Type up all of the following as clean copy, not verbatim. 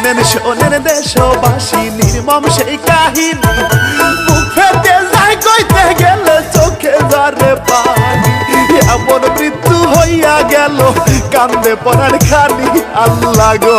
শোনেন শোনেন দেশবাসী নির্মম সেই কাহিনী, মুখ ফেটে যায় কইতে গেলে চোখে ঝরে পানি। এমন মৃত্যু হইয়া গেল কান্দে পড়ার খানি, আল্লাহ গো।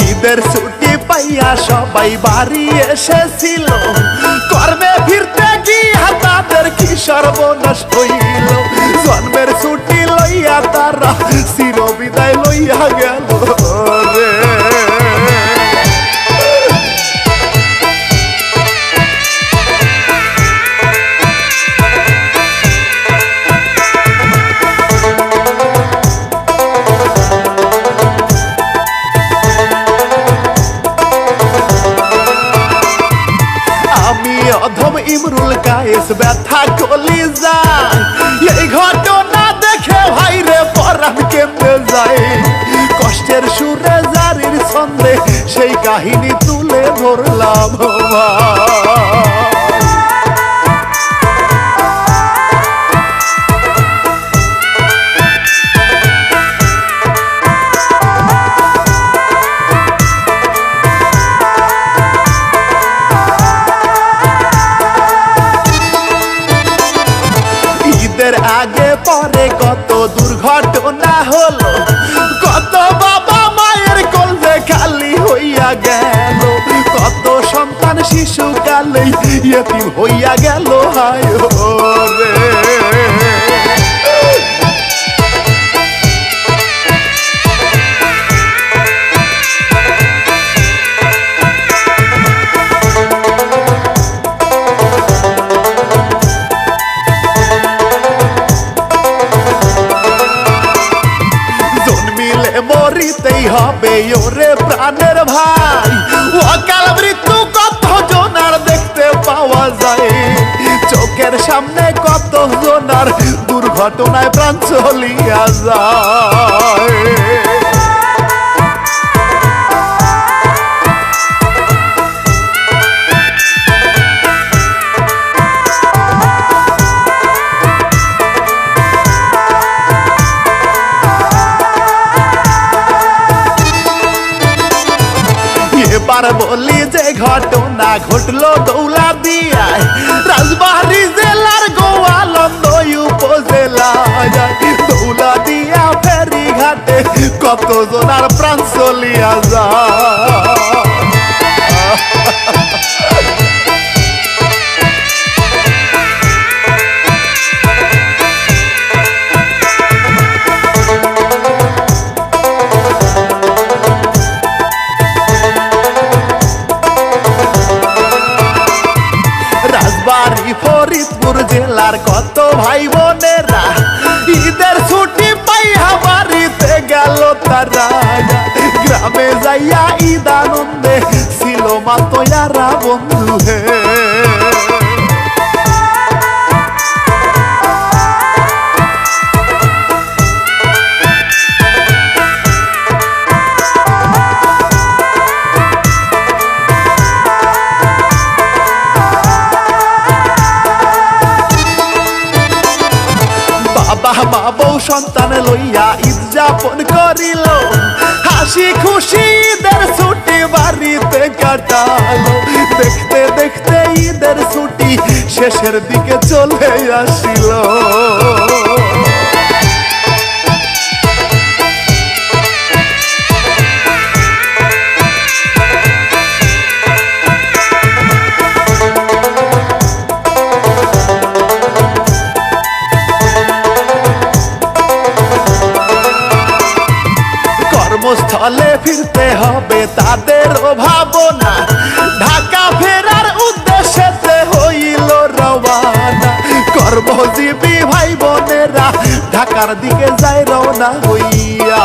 ঈদের ছুটি পাইয়া সবাই বাড়ি এসেছিল, কর্মে ফিরতে গিয়া তাদের কি সর্বনাশ হইল। জন্মের ছুটি লইয়া তারা চিরবিদায় লইয়া গেল রে। অধম ইমরুল কায়েস ব্যথা কলি যায়, এই ঘটনা দেখে ভাইরে পরাণ কেঁপে যায়। কষ্টের সুরে জারির ছন্দে সেই কাহিনী তুলে ধরলাম আগে পরে কত দুর্ঘটনা হলো, কত বাবা মায়ের কোলে খালি হইয়া গেল, কত সন্তান শিশুকালেই ইয়েতিম হইয়া গেল হায় রে। মরিতেই হবে ওরে প্রাণের ভাই, অকাল মৃত্যু কত জনার দেখতে পাওয়া যায়। চোখের সামনে কত জনার দুর্ঘটনায় প্রাণ চলিয়া যায়। এবার বলি যে ঘটনা ঘটলো দৌলতদিয়ায়, রাজবাড়ী জেলার গোয়ালন্দ উপজেলায়। দৌলতদিয়া ফেরি ঘাটে কত জনার প্রাণ চলিয়া যায়। ফরিদপুর জেলার কত ভাই বোনেরা ঈদের ছুটি পাইয়া বাড়িতে গেল তারা, গ্রামে যাইয়া ঈদ আনন্দে ছিল মাতয়ারা বন্ধু হে। মা বউ সন্তান লইয়া ঈদ যাপন করিল, হাসি খুশি ঈদের ছুটি বাড়িতে কাটালো। দেখতে দেখতে ঈদের ছুটি শেষের দিকে চলে আসিল। কর্মস্থলে ফিরতে হবে তাদের ভাবনা, ঢাকা ফেরার উদ্দেশ্যে হইল রওয়ানা। কর্মজীবী ভাই বোনেরা ঢাকার দিকে যায় রওনা হইয়া।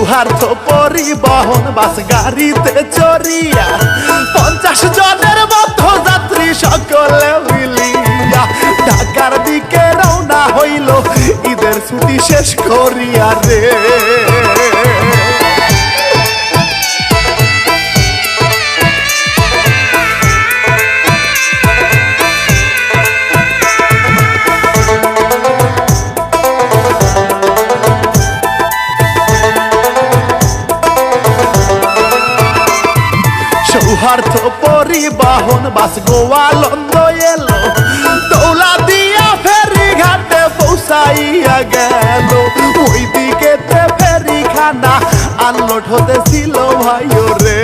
সৌহার্দ্য পরিবহন বাস গাড়িতে চড়িয়া 50 জনের মতো যাত্রী সকলে মিলিয়া ঢাকার দিকে রওনা হইল ঈদের ছুটি শেষ করিয়া রে। সৌহার্দ্য পরিবহন বাস গোয়ালন্দ এলো দৌলা দিয়া ফেরি ঘাটে পৌঁছাইয়া গেল। ওই দিকে ফেরি খানা আনলোড হতেছিল ভাইও রে।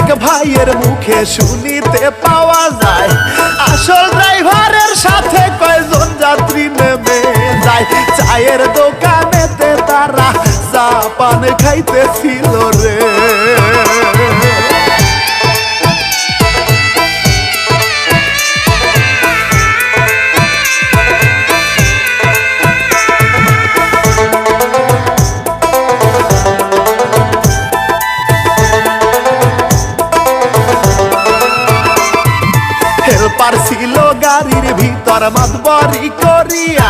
এক ভাইয়ের মুখে শুনিতে পাওয়া যায় আসল ড্রাইভারের সাথে কয়জন যাত্রী নেমে যায়। চায়ের দোকানেতে তারা চা পান খাইতেছিল রে। হেল্পার ছিল গাড়ির ভিতর মাতবরি করিয়া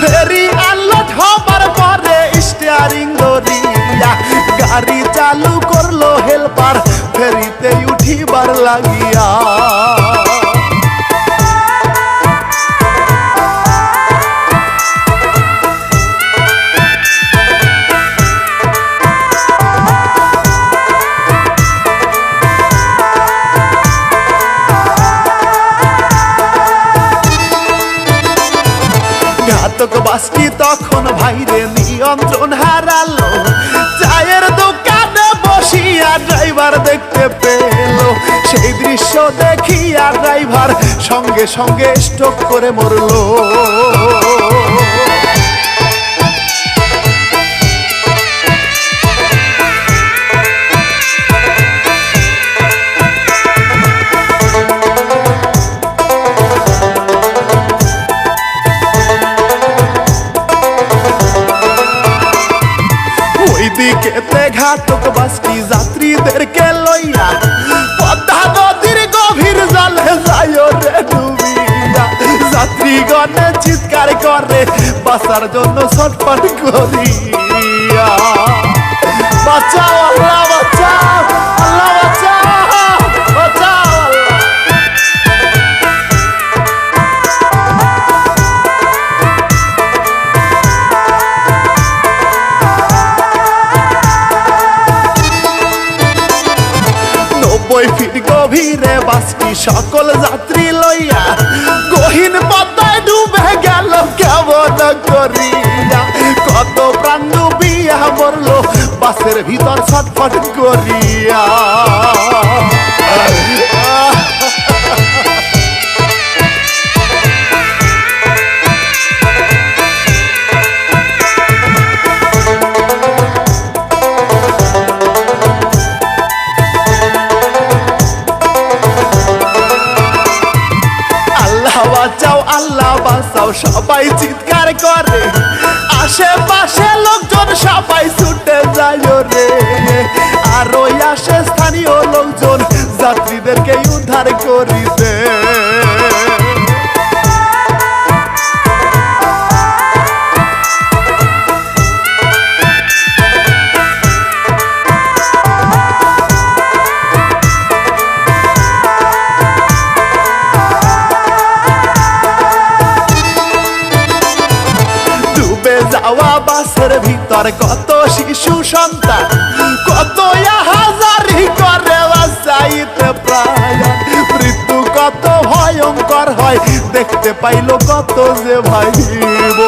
ফেরি আনলোড হবার পরে স্টিয়ারিং ধরিয়া গাড়ি চালু করলো হেল্পার ফেরিতে উঠিবার লাগিয়া। ঘাতক বাসটি তখন ভাইরে নিয়ন্ত্রণ হারালো চায়ের দোকানে বসিয়া ড্রাইভার দেখতে পেল। সেই দৃশ্য দেখিয়া ড্রাইভার সঙ্গে সঙ্গে স্ট্রোক করে মরলো। দিকেতে ঘাতক বাসটি যাত্রীদেরকে লইয়া পদ্মা নদীর গভীর জলে যায় রে ডুবিয়া। যাত্রীগণে চিৎকার করে বাঁচার জন্য ছটফট করিয়া। বাঁচাও আল্লাহ বাঁচাও, আল্লাহ বাঁচাও, বাঁচাও আল্লাহ। ওই ফির গভীরে বাসটি সকল যাত্রী লইয়া গহীন পদ্মায় ডুবে গেল কেমন করিয়া। কত প্রাণ ডুবিয়া মরলো বাসের ভিতর ছটফট করিয়া। বাঁচাও আল্লাহ বাঁচাও সবাই চিৎকার করে আশেপাশে লোকজন সবাই ছুটে যায় রে। আর ওই আসে স্থানীয় লোকজন যাত্রীদেরকে উদ্ধার করিতে। যাওয়া বাসের ভিতর কত শিশু সন্তান কত হাজারি করে বাঁচাইতে প্রায়। মৃত্যু কত ভয়ঙ্কর হয় দেখতে পাইল কত যে ভাইব।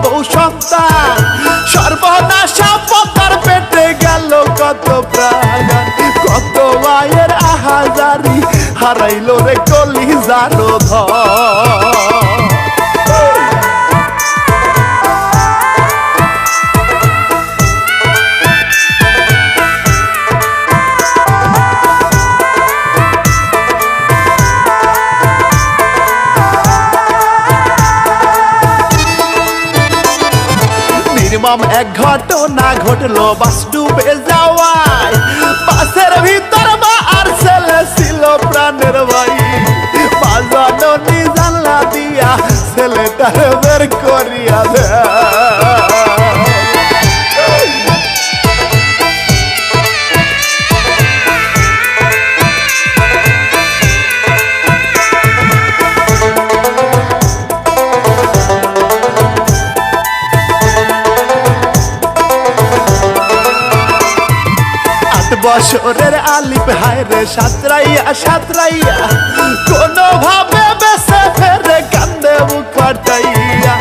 বউ সন্তান সর্বনাশা পতার পেটে গেল কত প্রাণ কত মায়ের আহাজারি হারাইল রে কলিজার ধন নির্মম এক ঘটনা ঘটলো বাস ডুবে যাওয়ায় বাসের ভিতর মা আর ছেলে ছিল প্রাণের ভাই বাজানো নি জানলা দিয়া ছেলেটার বের করিয়া দেয় বছরের আলিপ হায় রে সাঁতরাইয়া সাঁতরাইয়া কোনো ভাবে বেসে ফেরে কান্দে মুখ ফাটাইয়া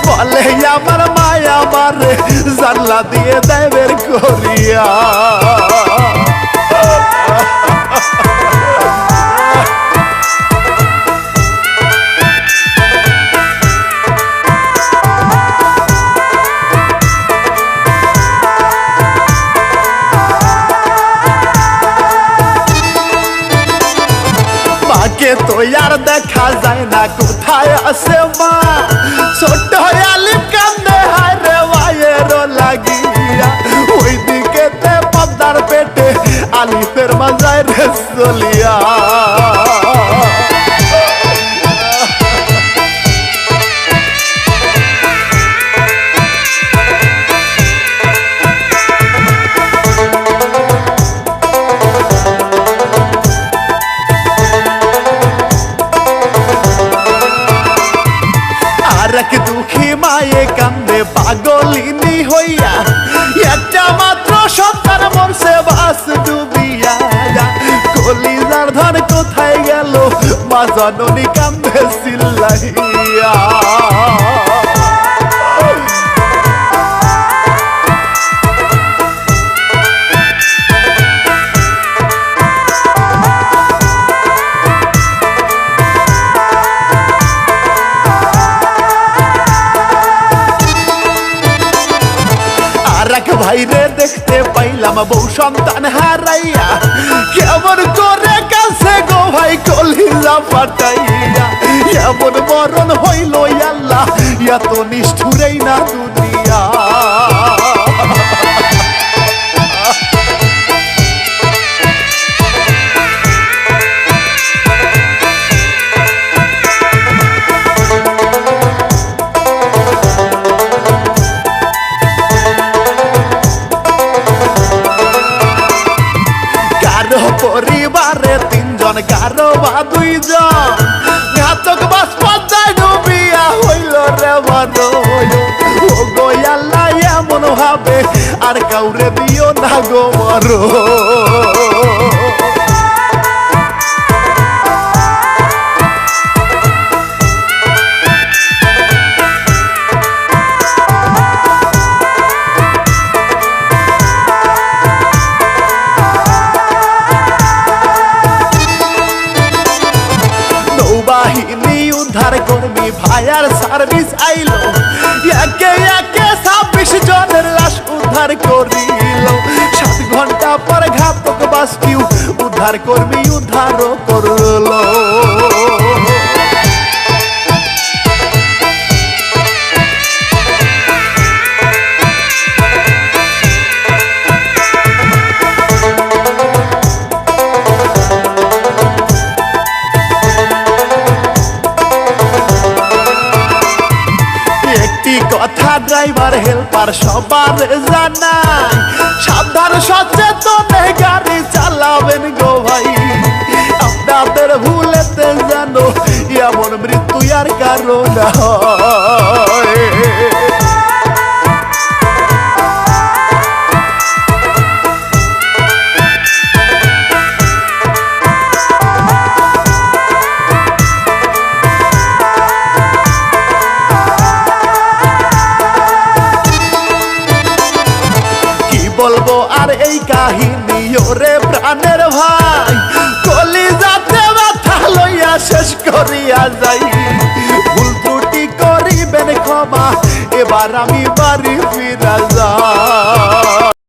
বলে আমার মায়া মারে জানলা দিয়ে দেয় বের করিয়া মাকে তো আর দেখা যায় না কোথায় আছে মা ছোট আলিপ কান্দে হায় রে মায়ের লাগিয়া ওই দিকে পদ্মার পেটে আলিপের মাজায় রে চলিয়া এক দুঃখী মায়ে কান্দে পাগলিনী হইয়া একটা মাত্র সন্তান মরছে বাস ডুবিয়া কলিজার ধন কোথায় গেল মা জননী কান্দে চিল্লাইয়া ভাইরে দেখতে পাইলাম বউ সন্তান হারাইয়া কেমন করে কাছে গো ভাই কলিজা ফাটাইয়া এমন মরণ হইল আল্লাহ এত নিষ্ঠুরেই না দুনিয়া পরিবারে তিনজন কারো বা দুইজন ঘাতক বাস পদ্মায় ডুবিয়া হইল রে ও গো আল্লাহ এমন ভাবে আর কাউরে দিও না গো মরো বাহিনী উদ্ধার কর্মী ফায়ার সার্ভিস আইলো একে একে 26 জনের লাশ উদ্ধার করিল 7 ঘন্টা পর ঘাতক বাসটি উদ্ধার কর্মী উদ্ধার করলো কথা ড্রাইভার হেল্পার সবার জানাই সাবধান সচেতন গাড়ি চালাবেন গো ভাই আপনাদের ভুলেতে জানো এমন মৃত্যু আর কারো না হয় ওরে প্রাণের ভাই কলিজাতে ব্যথা লইয়া শেষ করিয়া যাই ভুল ত্রুটি করিবেন ক্ষমা এবার আমি